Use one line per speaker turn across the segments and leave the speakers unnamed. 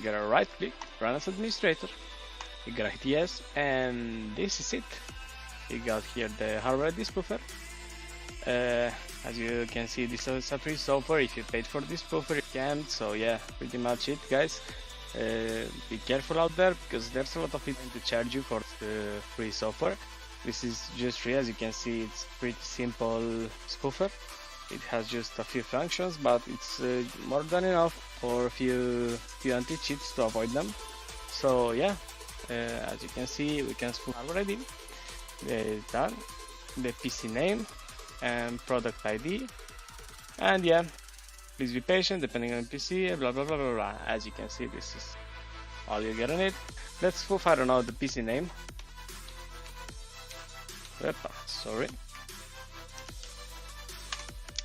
You gotta right click, run as administrator. You gotta hit yes, and this is it. You got here the HWID Spoofer. As you can see, this is a free software. If you paid for this spoofer, you can't. So yeah, pretty much it, guys. Be careful out there, because there's a lot of people to charge you for the free software. This is just free. As you can see, it's pretty simple spoofer. It has just a few functions, but it's more than enough for a few anti-cheats to avoid them. So yeah, as you can see, we can spoof already. It's done. The PC name and product ID, and yeah, please be patient depending on PC, blah blah blah blah blah. As you can see, this is all you're gonna need. Let's spoof, I don't know, the PC name. Sorry.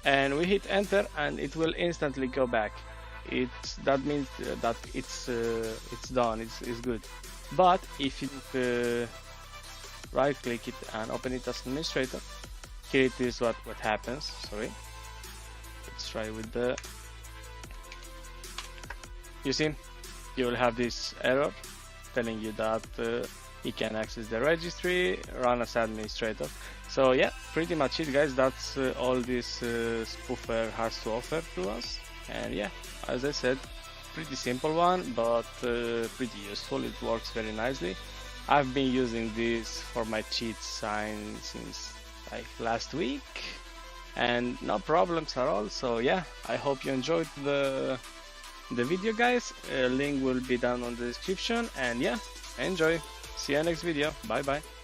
And we hit enter, and it will instantly go back. That means that it's done. It's good. But if you right click it and open it as administrator, here it is what happens. Sorry. Let's try with the. You see, you will have this error telling you that you can access the registry, run as administrator. So yeah, pretty much it, guys. That's all this spoofer has to offer to us. And yeah, as I said, pretty simple one, but pretty useful. It works very nicely. I've been using this for my cheat sign since like last week, and no problems at all. So yeah, I hope you enjoyed the video, guys. Link will be down on the description, and yeah, enjoy. See you next video. Bye bye.